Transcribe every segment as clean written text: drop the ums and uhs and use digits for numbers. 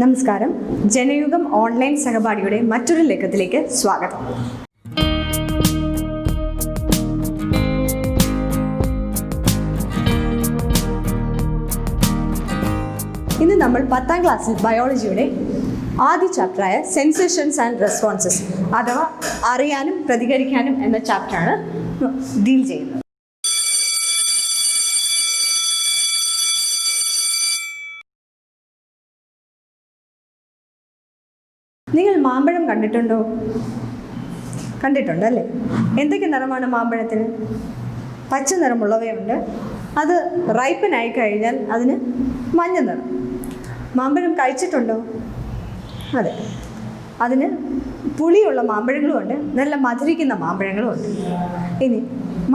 നമസ്കാരം. ജനയുഗം ഓൺലൈൻ സഹപാഠിയുടെ മറ്റൊരു ലേഖനത്തിലേക്ക് സ്വാഗതം. ഇന്ന് നമ്മൾ 10ാം ക്ലാസ്സിൽ ബയോളജിയുടെ ആദ്യ ചാപ്റ്ററായ സെൻസേഷൻസ് ആൻഡ് റെസ്പോൺസസ് അഥവാ അറിയാനും പ്രതികരിക്കാനും എന്ന ചാപ്റ്ററാണ് ഡീൽ ചെയ്യുന്നത്. നിങ്ങൾ മാമ്പഴം കണ്ടിട്ടുണ്ടോ? കണ്ടിട്ടുണ്ടല്ലേ? എന്തൊക്കെ നിറമാണ് മാമ്പഴത്തിന്? പച്ച നിറമുള്ളവയുണ്ട്. അത് റൈപ്പനായി കഴിഞ്ഞാൽ അതിന് മഞ്ഞ നിറം. മാമ്പഴം കഴിച്ചിട്ടുണ്ടോ? അതെ, അതിന് പുളിയുള്ള മാമ്പഴങ്ങളും ഉണ്ട്, നല്ല മധുരിക്കുന്ന മാമ്പഴങ്ങളും ഉണ്ട്. ഇനി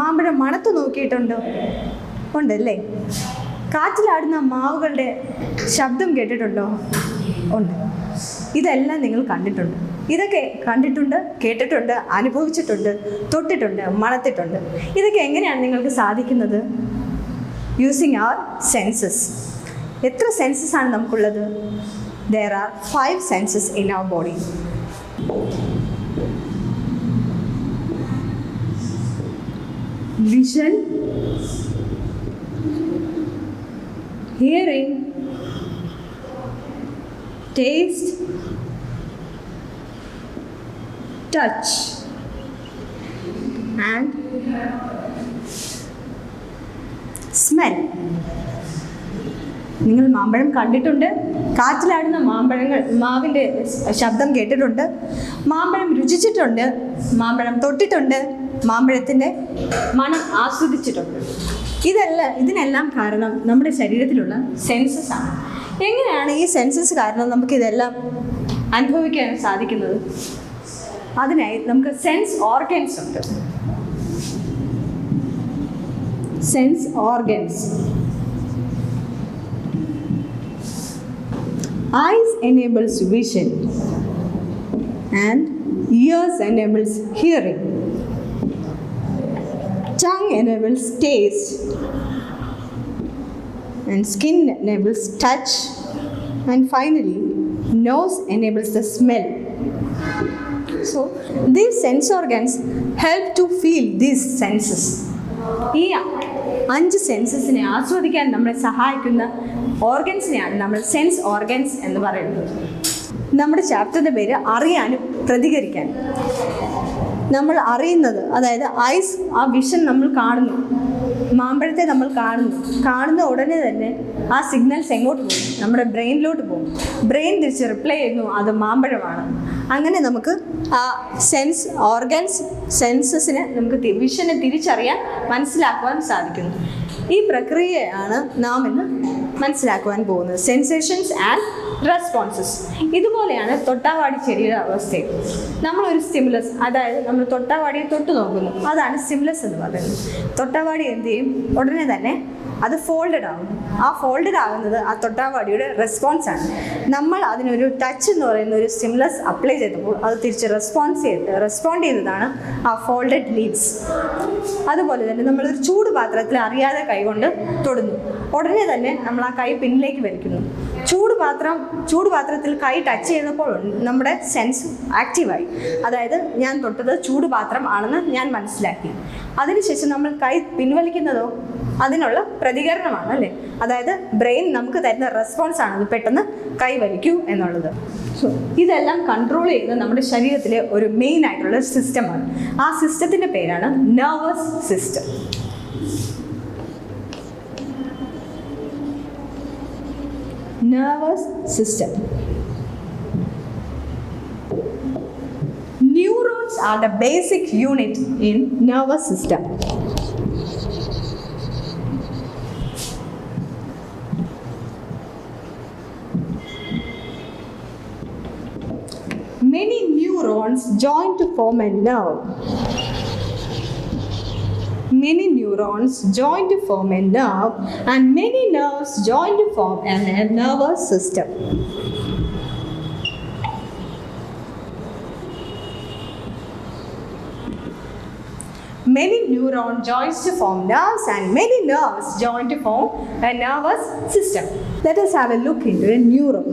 മാമ്പഴം മണത്ത് നോക്കിയിട്ടുണ്ടോ? ഉണ്ടല്ലേ? കാറ്റിലാടുന്ന മാവുകളുടെ ശബ്ദം കേട്ടിട്ടുണ്ടോ? ഉണ്ട്. ഇതെല്ലാം നിങ്ങൾ കണ്ടിട്ടുണ്ട്. ഇതൊക്കെ കണ്ടിട്ടുണ്ട്, കേട്ടിട്ടുണ്ട്, അനുഭവിച്ചിട്ടുണ്ട്, തൊട്ടിട്ടുണ്ട്, മണത്തിട്ടുണ്ട്. ഇതൊക്കെ എങ്ങനെയാണ് നിങ്ങൾക്ക് സാധിക്കുന്നത്? യൂസിങ് അവർ സെൻസസ്. എത്ര സെൻസസ് ആണ് നമുക്കുള്ളത്? There are 5 senses in our body. Vision, hearing, taste, touch, and smell. നിങ്ങൾ മാമ്പഴം കണ്ടിട്ടുണ്ട്, കാറ്റിലാടുന്ന മാവിൻ്റെ ശബ്ദം കേട്ടിട്ടുണ്ട്, മാമ്പഴം രുചിച്ചിട്ടുണ്ട്, മാമ്പഴം തൊട്ടിട്ടുണ്ട്, മാമ്പഴത്തിൻ്റെ മണം ആസ്വദിച്ചിട്ടുണ്ട്. ഇതിനെല്ലാം കാരണം നമ്മുടെ ശരീരത്തിലുള്ള സെൻസസ് ആണ്. എങ്ങനെയാണ് ഈ സെൻസസ് കാരണം നമുക്കിതെല്ലാം അനുഭവിക്കാൻ സാധിക്കുന്നത്? അതിനായി നമുക്ക് സെൻസ് ഓർഗൻസ് ഉണ്ട്. Sense organs. Eyes enables vision and ears enables hearing. Tongue enables taste and skin enables touch, and finally nose enables the smell. So these sense organs help to feel these senses. ഈ 5 സെൻസസിനെ ആസ്വദിക്കാൻ നമ്മളെ സഹായിക്കുന്ന ഓർഗൻസിനെയാണ് നമ്മൾ sense organs എന്ന് പറയുന്നത്. നമ്മുടെ ചാപ്റ്ററിൻ്റെ പേര് അറിയാനും പ്രതികരിക്കാനും. നമ്മൾ അറിയുന്നത്, അതായത് ഐസ്, ആ വിഷൻ നമ്മൾ കാണുന്നു, മാമ്പഴത്തെ നമ്മൾ കാണുന്ന ഉടനെ തന്നെ ആ സിഗ്നൽസ് എങ്ങോട്ട് പോകും? നമ്മുടെ ബ്രെയിനിലോട്ട് പോകും. ബ്രെയിൻ തിരിച്ച് റിപ്ലൈ ചെയ്യുന്നു അത് മാമ്പഴമാണ്. അങ്ങനെ നമുക്ക് ആ സെൻസ് ഓർഗൻസ് സെൻസസിനെ നമുക്ക് വിഷനെ തിരിച്ചറിയാൻ മനസ്സിലാക്കുവാൻ സാധിക്കുന്നു. ഈ പ്രക്രിയയാണ് നാം ഇന്ന് മനസ്സിലാക്കുവാൻ പോകുന്നത്, സെൻസേഷൻസ് ആൻഡ് റെസ്പോൺസസ്. ഇതുപോലെയാണ് തൊട്ടാവാടി ചെടിയുടെ അവസ്ഥയും. നമ്മളൊരു സ്റ്റിമുലസ്, അതായത് നമ്മൾ തൊട്ടാവാടിയെ തൊട്ട് നോക്കുന്നു, അതാണ് സ്റ്റിമുലസ് എന്ന് പറയുന്നത്. തൊട്ടാവാടി എന്ത് ചെയ്യും? ഉടനെ തന്നെ അത് ഫോൾഡഡ് ആകും. ആ ഫോൾഡഡ് ആകുന്നത് ആ തൊട്ടാവാടിയുടെ റെസ്പോൺസ് ആണ്. നമ്മൾ അതിനൊരു ടച്ച് എന്ന് പറയുന്ന ഒരു സ്റ്റിമുലസ് അപ്ലൈ ചെയ്തപ്പോൾ അത് തിരിച്ച് റെസ്പോണ്ട് ചെയ്തതാണ് ആ ഫോൾഡഡ് ലീവ്സ്. അതുപോലെ തന്നെ നമ്മളൊരു ചൂട് പാത്രത്തിൽ അറിയാതെ കൈകൊണ്ട് തൊടുന്നു, ഉടനെ തന്നെ നമ്മൾ ആ കൈ പിന്നിലേക്ക് വലിക്കുന്നു. ചൂടുപാത്രത്തിൽ കൈ ടച്ച് ചെയ്തപ്പോൾ നമ്മുടെ സെൻസ് ആക്റ്റീവായി. അതായത് ഞാൻ തൊട്ടത് ചൂടുപാത്രം ആണെന്ന് ഞാൻ മനസ്സിലാക്കി. അതിനുശേഷം നമ്മൾ കൈ പിൻവലിക്കുന്നതോ അതിനുള്ള പ്രതികരണമാണ്, അല്ലേ? അതായത് ബ്രെയിൻ നമുക്ക് തരുന്ന റെസ്പോൺസ് ആണ് പെട്ടെന്ന് കൈ വലിക്കൂ എന്നുള്ളത്. സോ ഇതെല്ലാം കൺട്രോൾ ചെയ്യുന്നത് നമ്മുടെ ശരീരത്തിലെ ഒരു മെയിൻ ആയിട്ടുള്ള സിസ്റ്റമാണ്. ആ സിസ്റ്റത്തിൻ്റെ പേരാണ് nervous system. Nervous system. Neurons are the basic unit in nervous system. Many neurons join to form a nerve. Many neurons join to form a nerve, and many nerves join to form a nervous system. Many neurons join to form nerves, and many nerves join to form a nervous system. Let us have a look into a neuron.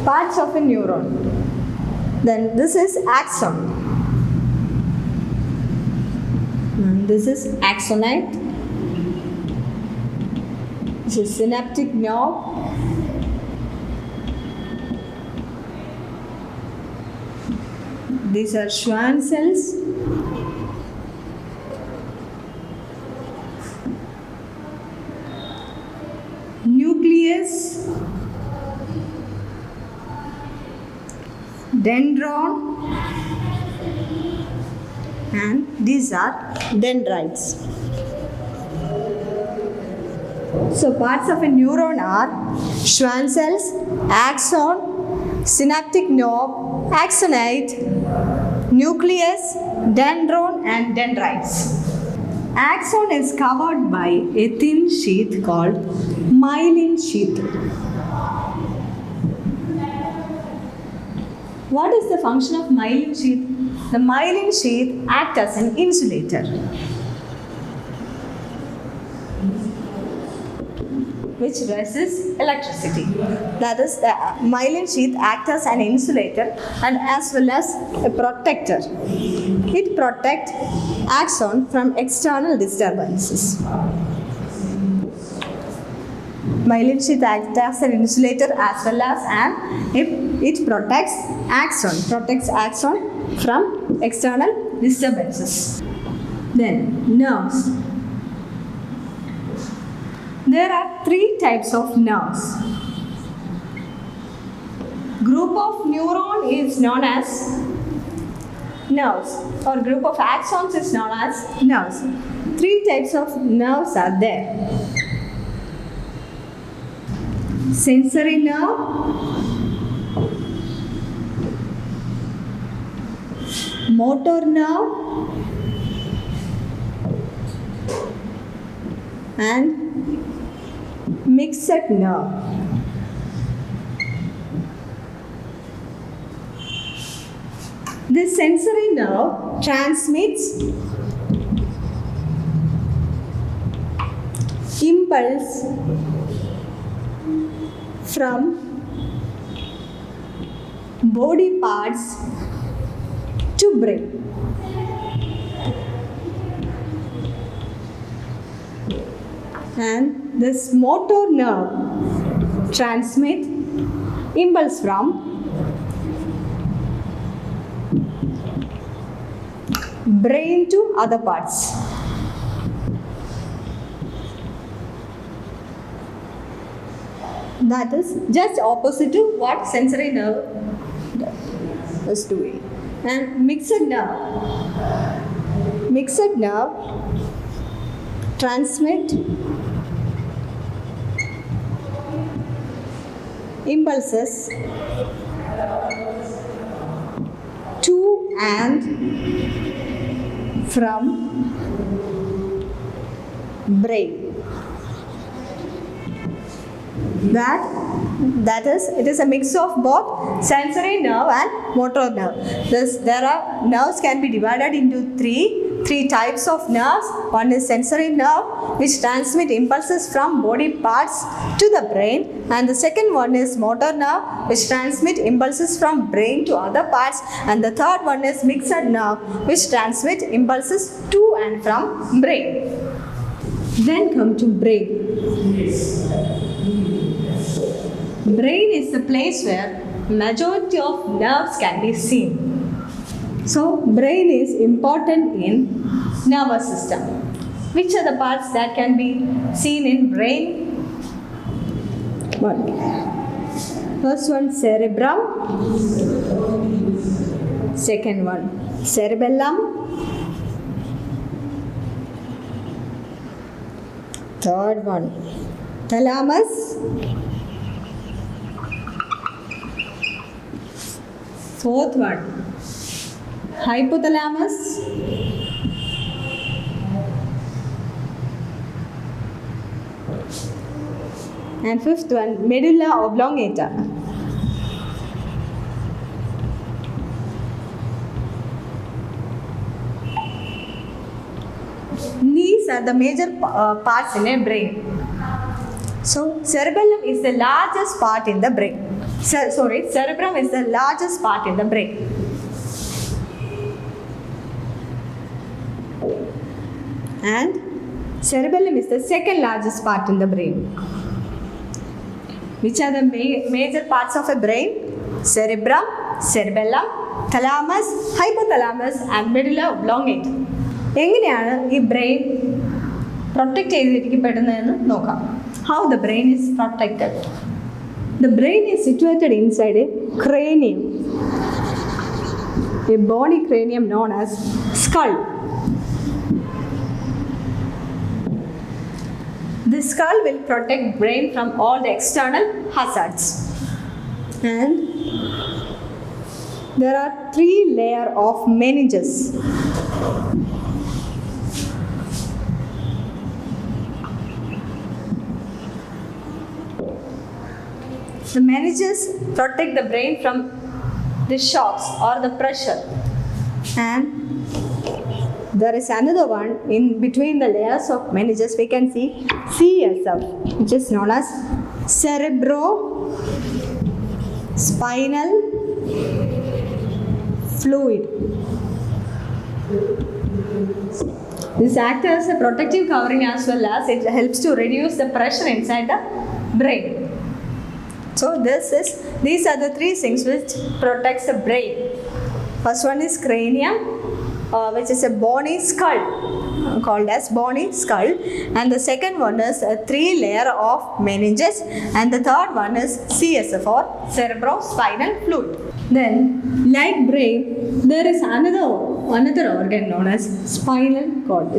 Parts of a neuron. Then this is axon. And this is axonite. This is synaptic nerve. These are Schwann cells. Nucleus. Dendron. And these are dendrites. So parts of a neuron are Schwann cells, axon, synaptic nerve, axonite, nucleus, dendron and dendrites. Axon is covered by a thin sheath called myelin sheath. What is the function of myelin sheath? The myelin sheath acts as an insulator, which resists electricity. That is, the myelin sheath acts as an insulator and as well as a protector. It protects axon from external disturbances. Myelin sheath acts as an insulator as well as it protects axon from external disturbances. Then nerves. There are three types of nerves. Group of neuron is known as nerves, or group of axons is known as nerves. Three types of nerves are there. Sensory nerve, motor nerve, and mixed nerve. This sensory nerve transmits impulse from body parts to brain. And this motor nerve transmits impulse from brain to other parts. That is just opposite to what sensory nerve is doing. And mixed nerve transmit impulses to and from brain. That is, it is a mix of both sensory nerve and motor nerve. Nerves can be divided into three types of nerves. One is sensory nerve, which transmit impulses from body parts to the brain, and the second one is motor nerve, which transmit impulses from brain to other parts, and the third one is mixed nerve, which transmit impulses to and from brain. Then come to brain. Brain is the place where majority of nerves can be seen. So brain is important in nervous system. Which are the parts that can be seen in brain? First one, cerebrum. Second one, cerebellum. Third one, thalamus. Fourth one, hypothalamus. And fifth one, medulla oblongata. These are the major parts in a brain. So cerebellum is the largest part in the brain. Cerebrum is the largest part in the brain. And cerebellum is the second largest part in the brain. Which are the major parts of a brain? Cerebrum, cerebellum, thalamus, hypothalamus and medulla oblongata. എങ്ങനെയാണ് ഈ brain protect ചെയ്തിരിക്കപ്പെടുന്നതെന്ന് നോക്കാം. How the brain is protected. The brain is situated inside a cranium, a bony cranium known as skull. The skull will protect brain from all the external hazards. And there are 3 layers of meninges. The meninges protect the brain from the shocks or the pressure. And there is another one in between the layers of meninges. We can see CSF, which is known as cerebrospinal fluid. This acts as a protective covering as well as it helps to reduce the pressure inside the brain. So these are the 3 things which protects the brain. First one is cranium, which is a bony skull, called as bony skull, and the second one is a 3 layer of meninges, and the third one is CSF or cerebrospinal fluid. Then, like brain, there is another organ known as spinal cord.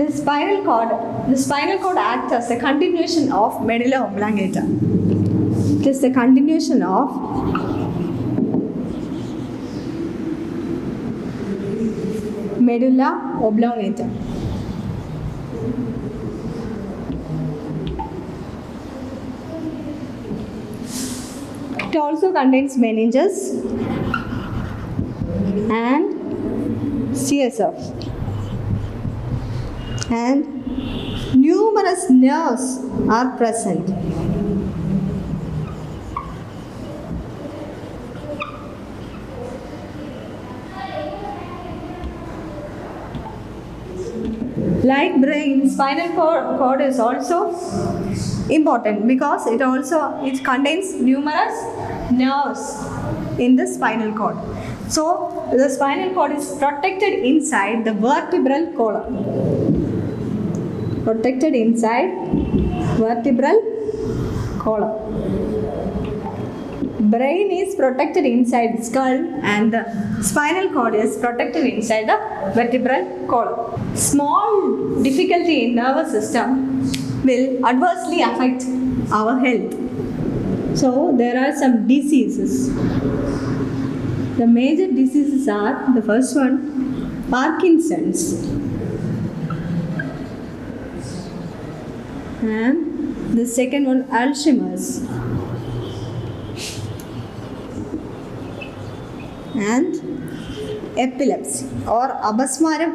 The spinal cord acts as a continuation of medulla oblongata. It is the continuation of medulla oblongata. It also contains meninges and CSF. And numerous nerves are present. Like brain, spinal cord is also important because it contains numerous nerves in the spinal cord. So the spinal cord is protected inside the vertebral column. Protected inside vertebral column. Brain is protected inside the skull and the spinal cord is protected inside the vertebral column. Small difficulty in nervous system will adversely affect our health. So there are some diseases. The major diseases are, the first one, Parkinson's. And the second one, Alzheimer's. And epilepsy or abasmaram.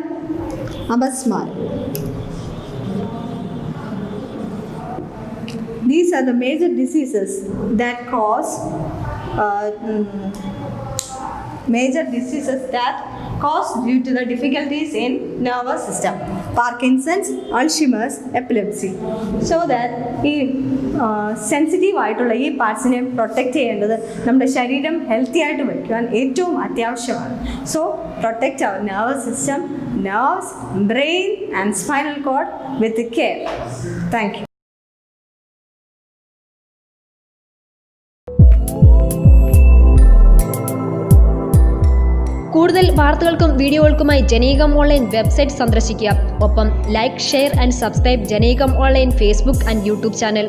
These are the major diseases that cause due to the difficulties in nervous system. Parkinson's, Alzheimer's, epilepsy. So that ഈ sensitive ആയിട്ടുള്ള ഈ പാർട്സിനെ protect ചെയ്യേണ്ടത് നമ്മുടെ ശരീരം healthy ആയിട്ട് വയ്ക്കുവാൻ ഏറ്റവും അത്യാവശ്യമാണ്. So protect our nervous system, nerves, brain and spinal cord with care. Thank you. കൂടുതൽ വാർത്തകൾക്കും വീഡിയോകൾക്കുമായി ജനീകം ഓൺലൈൻ വെബ്സൈറ്റ് സന്ദർശിക്കുക. ഒപ്പം ലൈക്ക്, ഷെയർ ആൻഡ് സബ്സ്ക്രൈബ് ജനീകം online Facebook and YouTube channel.